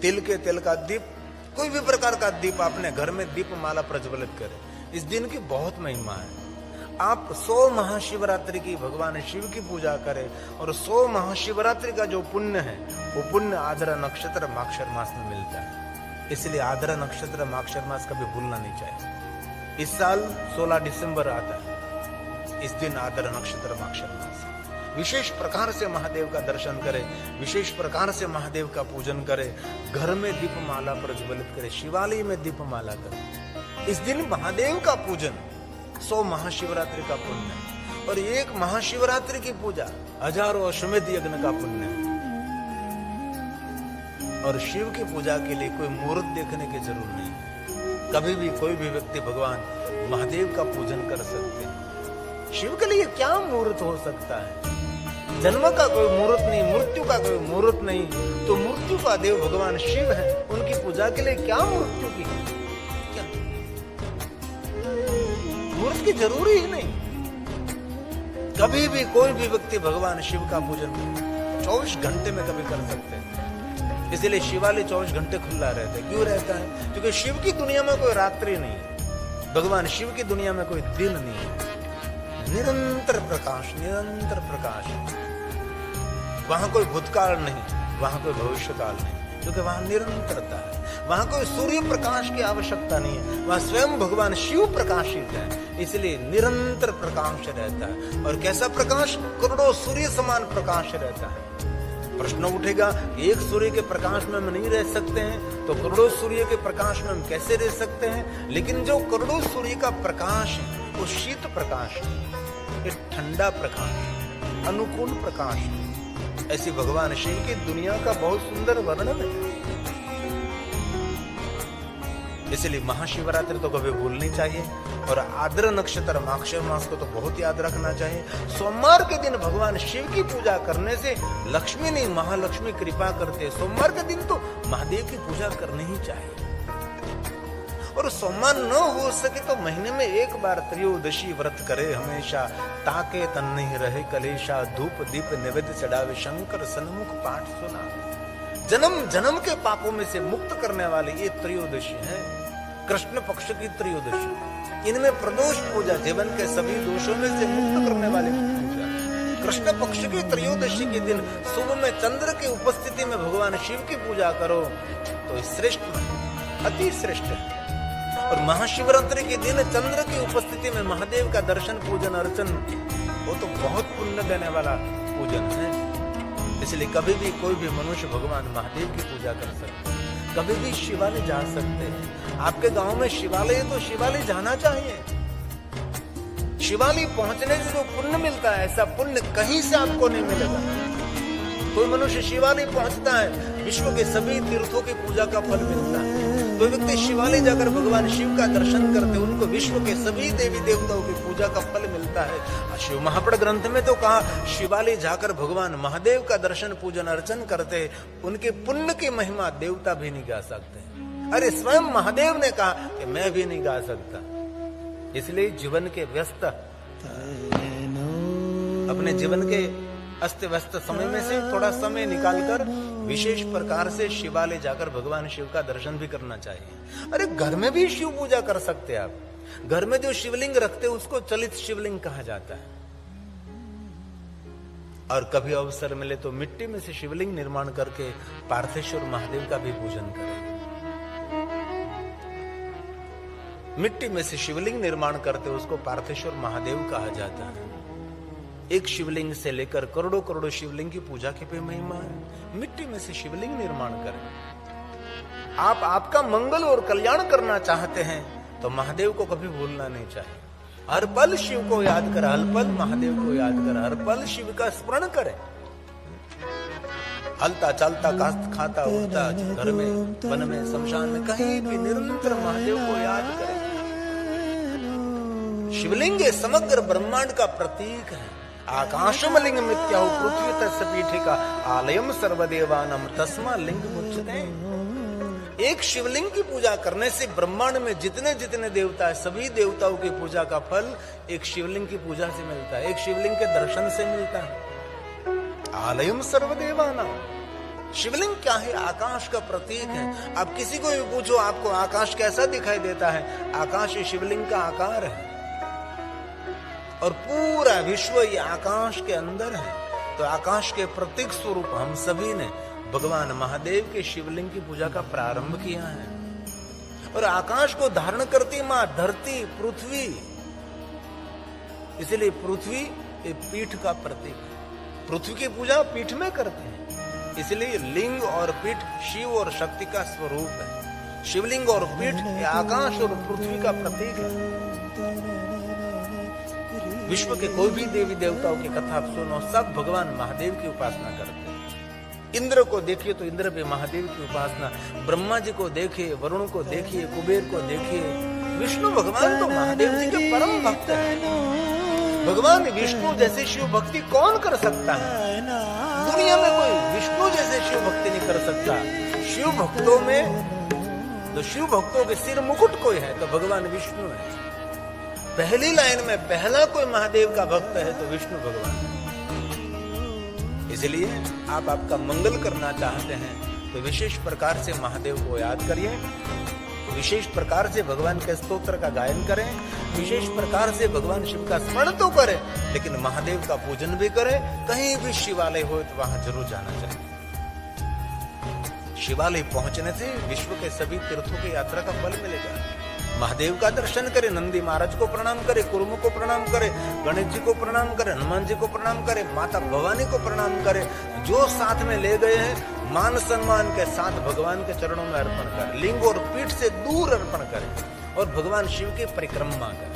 तिल के तेल का दीप, कोई भी प्रकार का दीप अपने घर में दीप माला प्रज्वलित करें। इस दिन की बहुत महिमा है। आप 100 महाशिवरात्रि की भगवान शिव की पूजा करें और 100 महाशिवरात्रि का जो पुण्य है वो पुण्य आद्रा नक्षत्र माक्षर मास में मिलता है। इसलिए आद्रा नक्षत्र माक्षर मास कभी भूलना नहीं चाहिए। इस साल 16 दिसंबर आता है, इस दिन आद्रा नक्षत्र माक्षर मास, विशेष प्रकार से महादेव का दर्शन करें, विशेष प्रकार से महादेव का पूजन करें, घर में दीपमाला प्रज्वलित करें, शिवालय में दीपमाला करें। इस दिन महादेव का पूजन 100 महाशिवरात्रि का पुण्य है और एक महाशिवरात्रि की पूजा हजारों अश्वमेध यज्ञ का पुण्य है। और शिव की पूजा के लिए कोई मुहूर्त देखने की जरूरत नहीं है। कभी भी कोई भी व्यक्ति भगवान महादेव का पूजन कर सकते हैं। शिव के लिए क्या मुहूर्त हो सकता है? जन्म का कोई मुहूर्त नहीं, मृत्यु का कोई मुहूर्त नहीं, तो मृत्यु का देव भगवान शिव है, उनकी पूजा के लिए क्या मृत्यु की क्या मुहूर्त की जरूरी ही नहीं। कभी भी कोई भी व्यक्ति भगवान शिव का पूजन 24 घंटे में कभी कर सकते हैं। इसलिए शिवालय 24 घंटे खुला रहता है। क्यों रहता है? क्योंकि शिव की दुनिया में कोई रात्रि नहीं है, भगवान शिव की दुनिया में कोई दिन नहीं है। निरंतर प्रकाश, निरंतर प्रकाश। वहां कोई भूतकाल नहीं, वहां कोई भविष्यकाल नहीं, क्योंकि वहां निरंतरता है। वहां कोई सूर्य प्रकाश की आवश्यकता नहीं है, वहां स्वयं भगवान शिव प्रकाशित है, इसलिए निरंतर प्रकाश रहता है। और कैसा प्रकाश? करोड़ों सूर्य समान प्रकाश रहता है। प्रश्न उठेगा, एक सूर्य के प्रकाश में हम नहीं रह सकते हैं, तो करोड़ों सूर्य के प्रकाश में हम कैसे रह सकते हैं? लेकिन जो करोड़ों सूर्य का प्रकाश है वो शीत प्रकाश है, एक ठंडा प्रकाश, अनुकूल प्रकाश है। ऐसी भगवान शिव की दुनिया का बहुत सुंदर वर्णन है। इसलिए महाशिवरात्रि तो कभी भूलनी चाहिए और आद्र नक्षत्र माक्षर मास को तो बहुत याद रखना चाहिए। सोमवार के दिन भगवान शिव की पूजा करने से लक्ष्मी नहीं महालक्ष्मी कृपा करते। सोमवार के दिन तो महादेव की पूजा करनी ही चाहिए। और सोमवार न हो सके तो महीने में एक बार त्रयोदशी व्रत करे हमेशा, ताके तन नहीं रहे कलेशा, धूप दीप निवेद्य चढ़ावे, शंकर सन्मुख पाठ सुना। जन्म जन्म के पापों में से मुक्त करने वाली ये त्रयोदशी है, कृष्ण पक्ष की त्रयोदशी। इनमें प्रदोष पूजा, जीवन के सभी दोषों में से मुक्त करने वाली पूजा। कृष्ण पक्ष की त्रयोदशी के दिन सुबह में चंद्र की उपस्थिति में भगवान शिव की पूजा करो तो श्रेष्ठ, अति श्रेष्ठ है। और महाशिवरात्रि के दिन चंद्र की उपस्थिति में महादेव का दर्शन पूजन अर्चन, वो तो बहुत पुण्य देने वाला पूजन है। इसलिए कभी भी कोई भी मनुष्य भगवान महादेव की पूजा कर सकते हैं, कभी भी शिवालय जा सकते हैं। आपके गांव में शिवालय है तो शिवालय जाना चाहिए। शिवालय पहुंचने से जो पुण्य मिलता है, ऐसा पुण्य कहीं से आपको नहीं मिलेगा। कोई मनुष्य शिवालय पहुंचता है, विश्व के सभी तीर्थों की पूजा का फल मिलता है। कोई व्यक्ति शिवालय जाकर भगवान शिव का दर्शन करते, उनको विश्व के सभी देवी देवताओं की पूजा का फल मिलता है। शिव महापड़ ग्रंथ में तो कहा, शिवालय जाकर भगवान महादेव का दर्शन पूजन अर्चन करते, उनके पुण्य की महिमा देवता भी नहीं गा सकते। अरे स्वयं महादेव ने कहा कि मैं भी नहीं गा सकता। इसलिए जीवन के व्यस्त, अपने जीवन के अस्त व्यस्त समय में से थोड़ा समय निकालकर विशेष प्रकार से शिवालय जाकर भगवान शिव का दर्शन भी करना चाहिए। अरे घर में भी शिव पूजा कर सकते हैं आप। घर में जो शिवलिंग रखते हैं उसको चलित शिवलिंग कहा जाता है। और कभी अवसर मिले तो मिट्टी में से शिवलिंग निर्माण करके पार्थेश्वर महादेव का भी पूजन करें। मिट्टी में से शिवलिंग निर्माण करते उसको पार्थेश्वर महादेव कहा जाता है। एक शिवलिंग से लेकर करोड़ों करोड़ों शिवलिंग की पूजा की भी महिमा है। मिट्टी में से शिवलिंग निर्माण करें। आप आपका मंगल और कल्याण करना चाहते हैं तो महादेव को कभी भूलना नहीं चाहिए। हर पल शिव को याद करें, हर पल महादेव को याद करें, हर पल शिव का स्मरण करें। हलता चलता कास्त खाता उठता, घर में वन में शमशान में कहीं भी निरंतर महादेव को याद करें। शिवलिंग समग्र ब्रह्मांड का प्रतीक है। आकाशम लिंग मित्याहु पृथ्वी तस्य पीठिका आलयम सर्वदेवानम तस्मा लिंग मुच्यते। एक शिवलिंग की पूजा करने से ब्रह्मांड में जितने जितने देवता है, सभी देवताओं की पूजा का फल एक शिवलिंग की पूजा से मिलता है, एक शिवलिंग के दर्शन से मिलता है। आलयम सर्वदेवानम, शिवलिंग क्या है? आकाश का प्रतीक है। आप किसी को भी पूछो आपको आकाश कैसा दिखाई देता है, आकाश शिवलिंग का आकार है और पूरा विश्व ये आकाश के अंदर है। तो आकाश के प्रतीक स्वरूप हम सभी ने भगवान महादेव के शिवलिंग की पूजा का प्रारंभ किया है। और आकाश को धारण करती मां धरती, पृथ्वी, इसलिए पृथ्वी ये पीठ का प्रतीक है। पृथ्वी की पूजा पीठ में करते हैं, इसलिए लिंग और पीठ शिव और शक्ति का स्वरूप है। शिवलिंग और पीठ ये आकाश और पृथ्वी का प्रतीक है। विश्व के कोई भी देवी देवताओं की कथा आप सुनो, सब भगवान महादेव की उपासना करते हैं। इंद्र को देखिए तो इंद्र भी महादेव की उपासना, ब्रह्मा जी को देखिए, वरुण को देखिए, कुबेर को देखिए, विष्णु भगवान तो महादेव जी के परम भक्त हैं। भगवान विष्णु जैसे शिव भक्ति कौन कर सकता है? दुनिया में कोई विष्णु जैसे शिव भक्ति नहीं कर सकता। शिव भक्तों में तो शिव भक्तों के सिर मुकुट कोई है तो भगवान विष्णु है। पहली लाइन में पहला कोई महादेव का भक्त है तो विष्णु भगवान है। इसलिए आप आपका मंगल करना चाहते हैं तो विशेष प्रकार से महादेव को याद करिए, विशेष प्रकार से भगवान के स्तोत्र का गायन करें, विशेष प्रकार से भगवान शिव का स्मरण तो करें, लेकिन महादेव का पूजन भी करें। कहीं भी शिवालय हो तो वहां जरूर जाना चाहिए। शिवालय पहुंचने से विश्व के सभी तीर्थों की यात्रा का फल मिलेगा। महादेव का दर्शन करे, नंदी महाराज को प्रणाम करे, कुर्म को प्रणाम करे, गणेश जी को प्रणाम करे, हनुमान जी को प्रणाम करे, माता भवानी को प्रणाम करे। जो साथ में ले गए हैं मान सम्मान के साथ भगवान के चरणों में अर्पण करे, लिंग और पीठ से दूर अर्पण करे और भगवान शिव की परिक्रमा करे।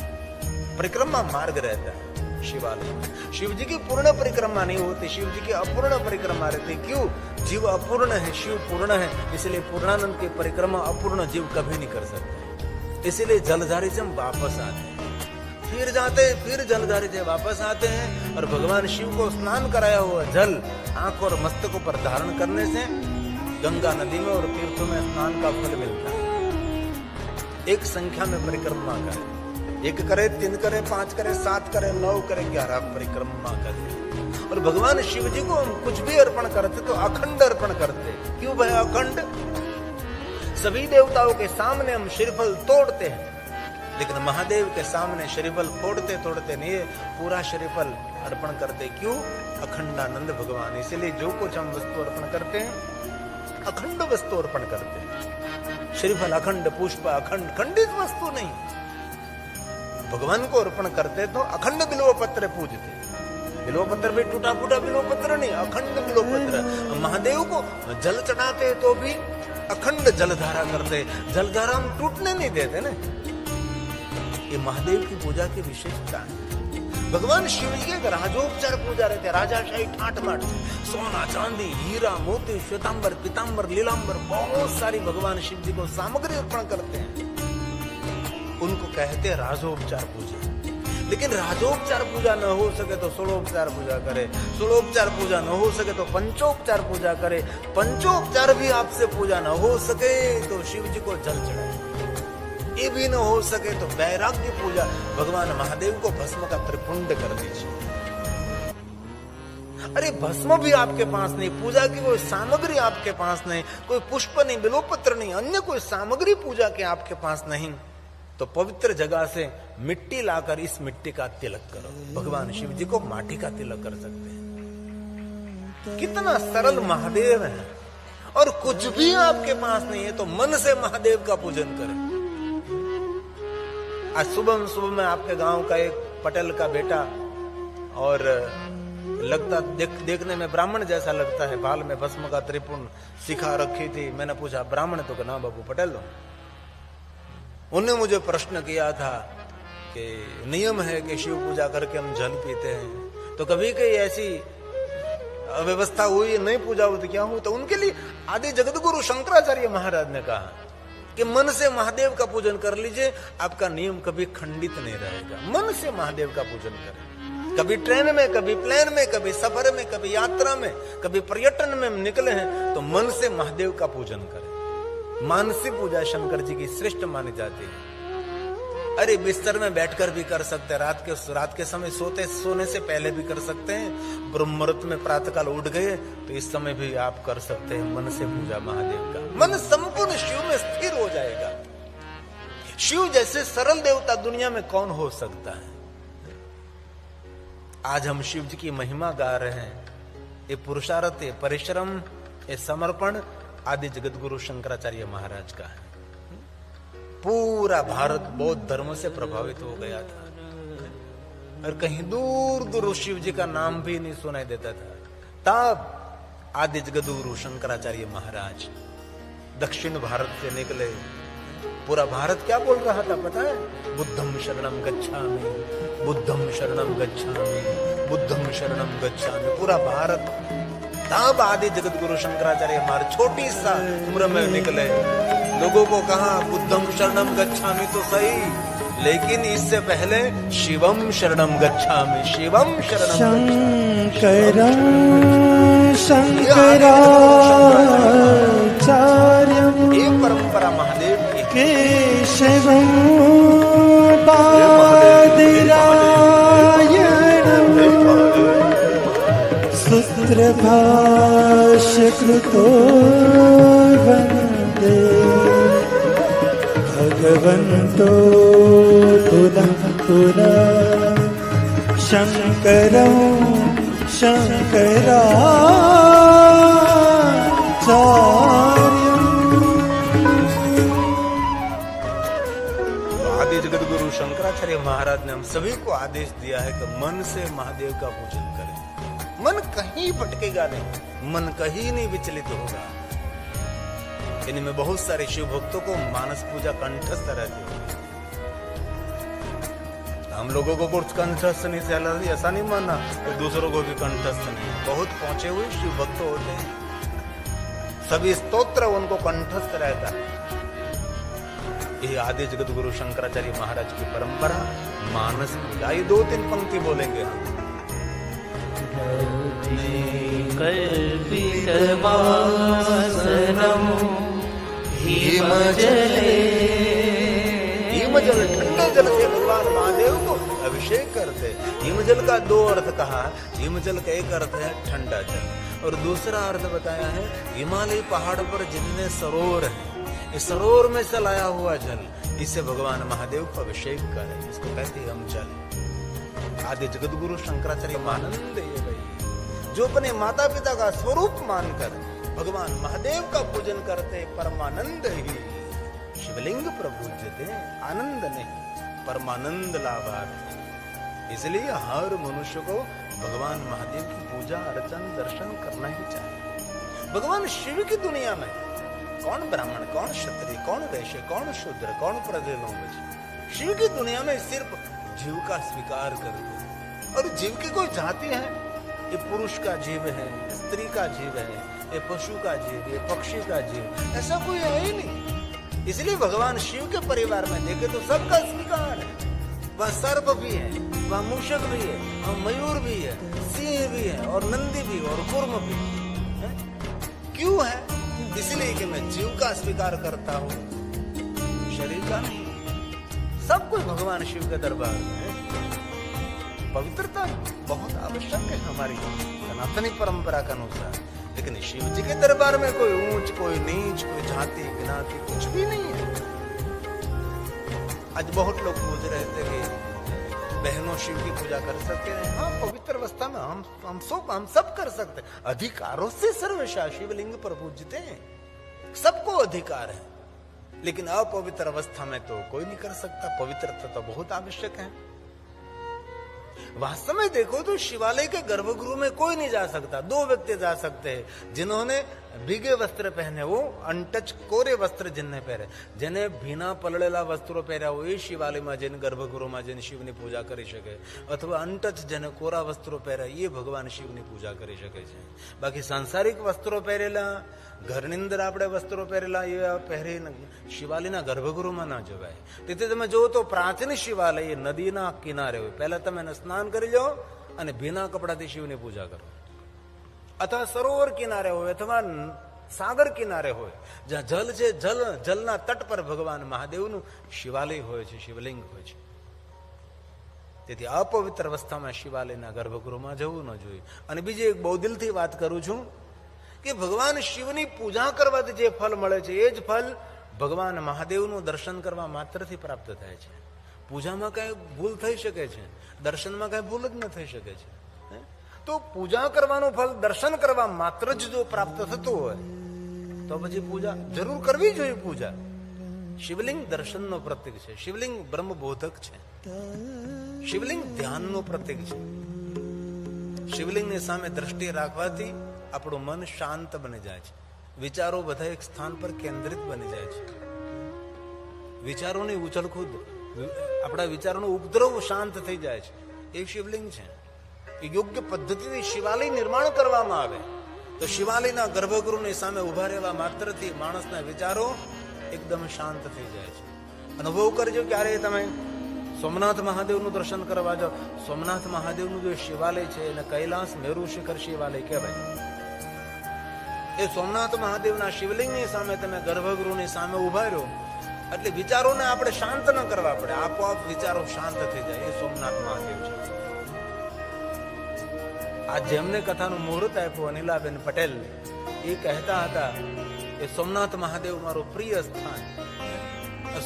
परिक्रमा मार्ग रहता है शिवालय में। शिव जी की पूर्ण परिक्रमा नहीं होती, शिव जी की अपूर्ण परिक्रमा रहती। क्यों? जीव अपूर्ण है, शिव पूर्ण है, इसलिए पूर्णानंद की परिक्रमा अपूर्ण जीव कभी नहीं कर सकते। इसीलिए जलधारी से हम वापस आते हैं, फिर जाते हैं, फिर जलधारी से वापस आते हैं और भगवान शिव को स्नान कराया हुआ जल आंख और मस्तकों पर धारण करने से गंगा नदी में और तीर्थों में स्नान का फल मिलता है। एक संख्या में परिक्रमा करे, 1 करे, 3 करे, 5 करे, 7 करे, 9 करे, 11 परिक्रमा करे। और भगवान शिव जी को हम कुछ भी अर्पण करते तो अखंड अर्पण करते। क्यों भाई अखंड? सभी देवताओं के सामने हम श्रीफल तोड़ते हैं, लेकिन महादेव के सामने श्रीफल तोड़ते तोड़ते नहीं है, पूरा श्रीफल अर्पण करते। क्यों? अखंडानंद भगवान। इसलिए जो कुछ हम वस्तु अर्पण करते हैं अखंड वस्तु अर्पण करते हैं। श्रीफल अखंड, पुष्प अखंड, खंडित वस्तु नहीं। भगवान को अर्पण करते तो अखंड बिल्व पत्र पूजते। बिल्व पत्र भी टूटा फूटा बिल्व पत्र नहीं, अखंड बिल्व पत्र। महादेव को जल चढ़ाते तो भी अखंड जलधारा करते, जलधारा हम टूटने नहीं देते ना। ये महादेव की पूजा की विशेषता है। भगवान शिव जी के राजोपचार पूजा रहते, राजाशाही ठाट बाट, सोना चांदी हीरा मोती श्वेतांबर पीतांबर लीलांबर, बहुत सारी भगवान शिव जी को सामग्री अर्पण करते हैं। उनको कहते हैं राजोपचार पूजा। लेकिन राजोपचार पूजा न हो सके तो षोडोपचार पूजा करे, षोडोपचार पूजा न हो सके तो पंचोपचार पूजा करे, पंचोपचार भी आपसे पूजा न हो सके तो शिव जी को जल चढ़ाए, ये भी न हो सके तो वैराग्य पूजा, भगवान महादेव को भस्म का त्रिपुंड कर दीजिए। अरे भस्म भी आपके पास नहीं, पूजा की कोई सामग्री आपके पास नहीं, कोई पुष्प नहीं, बिल्वपत्र नहीं, अन्य कोई सामग्री पूजा के आपके पास नहीं, तो पवित्र जगह से मिट्टी लाकर इस मिट्टी का तिलक करो। भगवान शिव जी को माटी का तिलक कर सकते हैं। कितना सरल महादेव है। और कुछ भी आपके पास नहीं है तो मन से महादेव का पूजन करें। आज सुबह में आपके गांव का एक पटेल का बेटा, और लगता देखने में ब्राह्मण जैसा लगता है, बाल में भस्म का त्रिपुंड सिखा रखी थी। मैंने पूछा ब्राह्मण तो ना बाबू पटेल हो। उन्होंने मुझे प्रश्न किया था कि नियम है कि शिव पूजा करके हम जल पीते हैं, तो कभी कहीं ऐसी अव्यवस्था हुई, नहीं पूजा हुई तो क्या हुआ? तो उनके लिए आदि जगत गुरु शंकराचार्य महाराज ने कहा कि मन से महादेव का पूजन कर लीजिए, आपका नियम कभी खंडित नहीं रहेगा। मन से महादेव का पूजन करें। कभी ट्रेन में, कभी प्लेन में, कभी सफर में, कभी यात्रा में, कभी पर्यटन में निकले हैं तो मन से महादेव का पूजन करें। मानसी पूजा शंकर जी की श्रेष्ठ मानी जाती है। अरे बिस्तर में बैठकर भी कर सकते हैं, रात के समय सोने से पहले भी कर सकते हैं। ब्रह्म मुहूर्त में प्रातःकाल उठ गए तो इस समय भी आप कर सकते हैं मन से पूजा महादेव का। मन संपूर्ण शिव में स्थिर हो जाएगा। शिव जैसे सरल देवता दुनिया में कौन हो सकता है। आज हम शिव जी की महिमा गा रहे हैं। ये पुरुषार्थ, ये परिश्रम, ये समर्पण आदि जगत गुरु शंकराचार्य महाराज का है। पूरा भारत बौद्ध धर्म से प्रभावित हो गया था और कहीं दूर दूर शिव जी का नाम भी नहीं सुनाई देता था। तब आदि जगत गुरु शंकराचार्य महाराज दक्षिण भारत से निकले। पूरा भारत क्या बोल रहा था पता है? बुद्धम शरणम गच्छामि, बुद्धम शरणम गच्छामि, बुद्धम शरणम गच्छामि। पूरा भारत। तब आदि जगत गुरु शंकराचार्य महाराज छोटी सा उम्र में निकले। लोगों को कहा बुद्धम शरणम गच्छामि तो सही, लेकिन इससे पहले शिवम शरणम गच्छामि, शिवम शरणम शंकरं शंकराचार्यं। ये परंपरा महादेव की। केशवं बादरायणं सूत्रभाष्य कृतो वन्दे भगवन्तो पुनः पुनः शंकरं शंकराचार्यं। आदि जगत गुरु शंकराचार्य महाराज ने हम सभी को आदेश दिया है कि मन से महादेव का पूजन करें। मन कहीं भटकेगा नहीं, मन कहीं नहीं विचलित होगा। इनमें बहुत सारे शिव भक्तों को मानस पूजा कंठस्थ रहती है। हम लोगों को कुछ कंठस्थ नहीं चला, ऐसा नहीं मानना तो दूसरों को भी कंठस्थ नहीं। बहुत पहुंचे हुए शिव भक्त होते हैं, सभी स्तोत्र उनको कंठस्थ रहता है। ये आदि जगत गुरु शंकराचार्य महाराज की परंपरा मानस पूजा। ये 2-3 पंक्ति बोलेंगे हम। हिमजल, ठंडे जल से भगवान महादेव को अभिषेक करते। हिमजल का 2 अर्थ कहा। हिमजल का एक अर्थ है ठंडा जल और दूसरा अर्थ बताया है हिमालय पहाड़ पर जितने सरोवर है, इस सरोवर में से लाया हुआ जल, इससे भगवान महादेव को अभिषेक करें। इसको कहते हैं हम जल। आदि जगत गुरु शंकराचार्य मानंद ये भाई जो अपने माता पिता का स्वरूप मानकर भगवान महादेव का पूजन करते, परमानंद ही शिवलिंग प्रपूज्यते, आनंद नहीं परमानंद लाभार्थी। इसलिए हर मनुष्य को भगवान महादेव की पूजा अर्चन दर्शन करना ही चाहिए। भगवान शिव की दुनिया में कौन ब्राह्मण, कौन क्षत्रिय, कौन वैश्य, कौन शूद्र, कौन प्रजनोपज, शिव की दुनिया में सिर्फ जीव का स्वीकार करते। और जीव की कोई जाति है? ये पुरुष का जीव है, स्त्री का जीव है, ये पशु का जीव, ये पक्षी का जीव, ऐसा कोई है ही नहीं। इसलिए भगवान शिव के परिवार में देखे तो सबका स्वीकार है। वह सर्प भी है, वह मूषक भी है, और मयूर भी है, सिंह भी है, और नंदी भी और कूर्म भी है। क्यों है? इसलिए कि मैं जीव का स्वीकार करता हूँ, शरीर का नहीं। सब कुछ भगवान शिव के दरबार में है। पवित्रता बहुत आवश्यक है हमारी सनातनी परंपरा के अनुसार, लेकिन शिव जी के दरबार में कोई ऊंच, कोई नीच, कोई जाति गिनाती कुछ भी नहीं है। आज बहुत लोग पूछ रहे थे कि बहनों शिव की पूजा कर सकते हैं। हाँ, पवित्र अवस्था में हम सब कर सकते हैं। अधिकारों से सर्वशा शिवलिंग पर पूजते हैं, सबको अधिकार है। लेकिन अपवित्र अवस्था में तो कोई नहीं कर सकता। पवित्रता तो बहुत आवश्यक है। वास्तव में देखो तो शिवालय के गर्भगृह में कोई नहीं जा सकता। 2 व्यक्ति जा सकते हैं, जिन्होंने भीगे वस्त्र पहने, वो अनटच कोरे वस्त्र जिन्हें पहरे, जिन्हें भीना पलड़ेला वस्त्रों पहरा वो ये शिवालय में जिन गर्भगृह में जिन शिव ने पूजा કરી શકે, अथवा अनटच जिन्हें कोरा वस्त्रों पहरा ये भगवान शिव ने पूजा કરી શકે છે। बाकी सांसारिक वस्त्रों पहरेला, ઘરની અંદર આપણે વસ્ત્રો પહેરેલા એ પહેરી શિવાલયના ગર્ભગૃહમાં ના જવાય। તેથી તમે જો તો પ્રાચીન શિવાલય નદીના કિનારે હોય, પહેલા તમે સ્નાન કરી લો અને ભીના કપડાથી શિવની પૂજા કરો, अथवा सरोवर किनारे हो अथवा સાગર કિનારે હોય, જ્યાં જલ છે, જલના તટ પર ભગવાન મહાદેવનું શિવાલય હોય છે, શિવલિંગ હોય છે. તેથી અપવિત્ર અવસ્થામાં શિવાલયના ગર્ભગૃહમાં જવું ન જોઈએ. અને બીજી એક બહુ દિલથી વાત કરું છું કે ભગવાન શિવની પૂજા કરવાથી જે ફળ મળે છે એ જ ફળ ભગવાન મહાદેવનું દર્શન કરવા માત્રથી પ્રાપ્ત થાય છે. પૂજામાં કઈ ભૂલ થઈ શકે છે, દર્શનમાં કઈ ભૂલ જ ન થઈ શકે છે. તો પૂજા કરવાનું ફળ દર્શન કરવા માત્ર જ જો પ્રાપ્ત થતું હોય તો પછી પૂજા જરૂર કરવી જોઈએ. પૂજા શિવલિંગ દર્શનનો પ્રતીક છે, શિવલિંગ બ્રહ્મબોધક છે, શિવલિંગ ધ્યાનનું પ્રતીક છે. શિવલિંગની સામે દ્રષ્ટિ રાખવાથી આપણું મન શાંત બની જાય છે, વિચારો બધા એક સ્થાન પર કેન્દ્રિત બની જાય છે. વિચારોની ઉછળકૂદ, આપણા વિચારોનો ઉપદ્રવ શાંત થઈ જાય છે. એ શિવલિંગ છે. યોગ્ય પદ્ધતિથી શિવાલય નિર્માણ કરવામાં આવે તો શિવાલયના ગર્ભગૃહની સામે ઉભા રહેવા માત્રથી માણસના વિચારો એકદમ શાંત થઈ જાય છે. અનુભવ કરજો ક્યારે તમે સોમનાથ મહાદેવનું દર્શન કરવા જાઓ. સોમનાથ મહાદેવનું જે શિવાલય છે એને કૈલાસ મેરુ શિખર શિવાલય કહેવાય. એ સોમનાથ મહાદેવના શિવલિંગની સામે તમે ગર્ભગૃહની સામે ઉભા રહ્યો એટલે વિચારોને આપણે શાંત ન કરવા પડે, આપોઆપ વિચારો શાંત થઈ જાય. એ સોમનાથ મહાદેવ છે. આ જેમને કથાનું મુહૂર્ત આપ્યું અનિલાબેન પટેલ, એ કહેતા હતા કે સોમનાથ મહાદેવ મારું પ્રિય સ્થાન.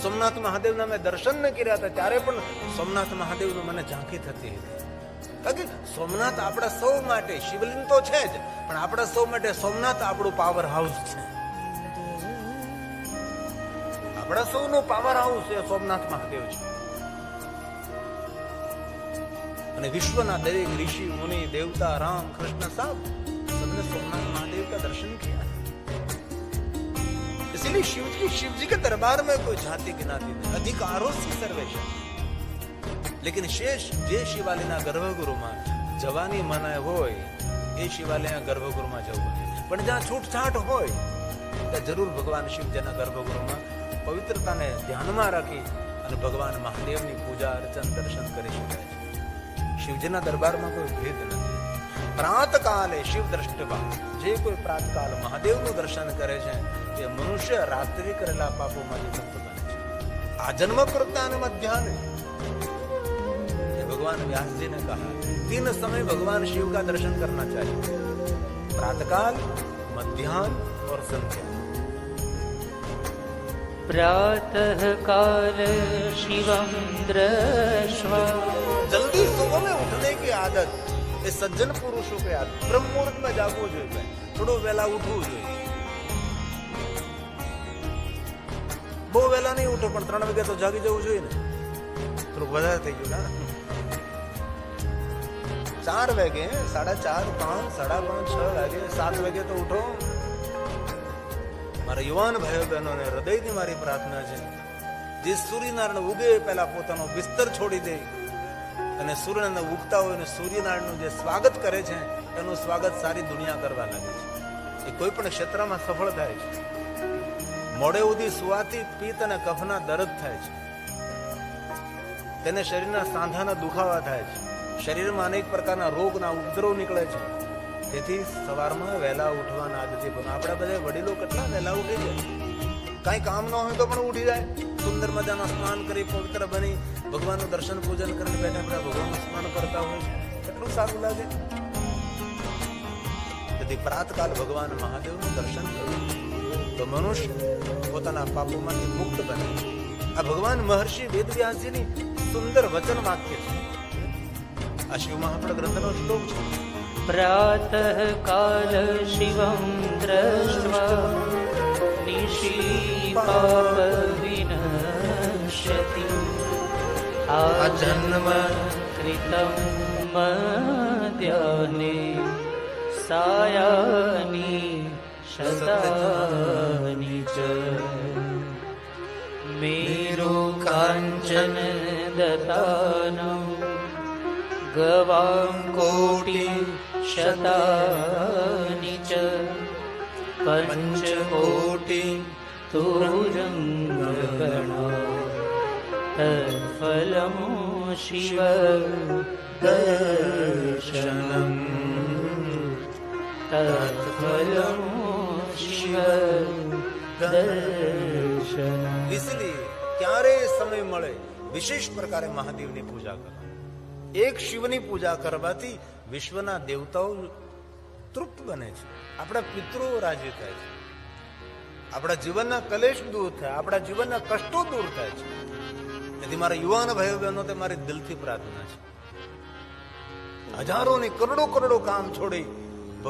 સોમનાથ મહાદેવના મેં દર્શન ન કર્યા હતા ત્યારે પણ સોમનાથ મહાદેવનું મને ઝાંખી થતી હતી. કારણ કે સોમનાથ આપણા સૌ માટે, શિવલિંગ તો છે જ, પણ આપણા સૌ માટે સોમનાથ આપણું પાવર હાઉસ છે. આપણા સૌનું પાવર હાઉસ એ સોમનાથ મહાદેવ છે. અને વિશ્વના દરેક ऋषि मुनि देवता राम कृष्ण सब सबने सोमनाथ महादेव का दर्शन किया. इसलिए शिव जी के दरबार में कोई जाति गिनाती नहीं, अधिकारों से सर्वेश. लेकिन शेष जे शिवालयના ગર્ભગૃહમાં જવાની મનાય હોય એ શિવાલયના ગર્ભગૃહમાં જવું જોઈએ. પણ જ્યાં છૂટછાટ હોય ત્યાં જરૂર ભગવાન શિવજીના ગર્ભગૃહમાં પવિત્રતાને ધ્યાનમાં રાખી અને ભગવાન મહાદેવની પૂજા અર્ચન દર્શન કરી શકાય છે. શિવજીના દરબારમાં કોઈ ભેદ નથી. પ્રાતકાલે શિવ દ્રષ્ટવા, જે કોઈ પ્રાતકાલ મહાદેવનું દર્શન કરે છે એ મનુષ્ય રાત્રિ કરેલા પાપોમાંથી મુક્ત બને છે. આ જન્મ કૃત્યાન મધ્યાહ્ન, भगवान व्यास जी ने कहा 3 समय भगवान शिव का दर्शन करना चाहिए, प्रातःकाल, मध्याह्न और संध्या. प्रातः काल शिवं दृष्ट्वा, जल्दी सुबह में उठने की आदत એ સજ્જન પુરુષો કે આદત. બ્રહ્મ મુહૂર્તમાં જાગવું જોઈએ, થોડું વહેલા ઉઠવું જોઈએ. બહુ વહેલા નહીં ઉઠો પણ 3 વાગે તો જાગી જવું જોઈએ ને. થોડુંક વધારે થઈ ગયું ના. 4 વાગે, 4:30, 5, 5:30, 6 વાગે, 7 વાગે તો ઉઠો. મારા યુવાન ભાઈઓ બહેનોને હૃદયથી મારી પ્રાર્થના છે, જે સૂર્યનારાયણ ઉગે પહેલા પોતાનો બિસ્તર છોડી દે અને સૂર્યનારાયણ ઉગતા હોય અને સૂર્યનારાયણનું જે સ્વાગત કરે છે એનું સ્વાગત સારી દુનિયા કરવા લાગે છે. એ કોઈ પણ ક્ષેત્રમાં સફળ થાય છે. મોડે સુધી સુવાથી પિત્ત અને કફના દર્દ થાય છે, તેને શરીરના સાંધાના દુખાવા થાય છે, શરીરમાં અનેક પ્રકારના રોગના ઉપદ્રવ નીકળે છે. તેથી સવારમાં વહેલા ઉઠવાના આદતથી બનો. આપણા બધા વડીલો કેટલા વહેલા ઉઠી જાય, કાંઈ કામ ન હોય તો પણ ઉઠી જાય, સુંદર મજાના સ્નાન કરી પવિત્ર બની ભગવાનનું દર્શન પૂજન કરીને બેઠા બેઠા ભગવાનનું સ્મરણ કરતા હોય છે. કેટલું સારું લાગે. તેથી પ્રાતકાલ ભગવાન મહાદેવનું દર્શન કરવું તો મનુષ્ય પોતાના પાપોમાંથી મુક્ત બને. આ ભગવાન મહર્ષિ વેદવ્યાસજીની સુંદર વચન વાક્ય છે. આ શિવ મહાપ્રદ ગ્રંથનો શ્લોક છે. प्रातः काल शिवं दृष्ट्वा निशी पाप विनश्यति आजन्म कृतं मध्याह्ने सायाह्ने शतानि च मेरु काञ्चन दतानं गवां कोटि शतानि च पञ्चकोटि तुरङ्गगणा तत्फलं शिव दर्शनम् तत्फलं शिव શિવ દર્શન इसलिए ક્યારે સમય મળે વિશેષ પ્રકારે મહાદેવની પૂજા કરો. એક શિવની પૂજા કરવાથી વિશ્વના દેવતાઓ તૃપ્ત બને છે, આપણા પિતૃઓ રાજી થાય છે, આપણા જીવનના કલેશ દૂર થાય, આપણા જીવનના કષ્ટો દૂર થાય છે. તેથી મારા યુવાન ભાઈઓ બહેનો તે મારી દિલથી પ્રાર્થના છે, હજારોની કરોડો કામ છોડી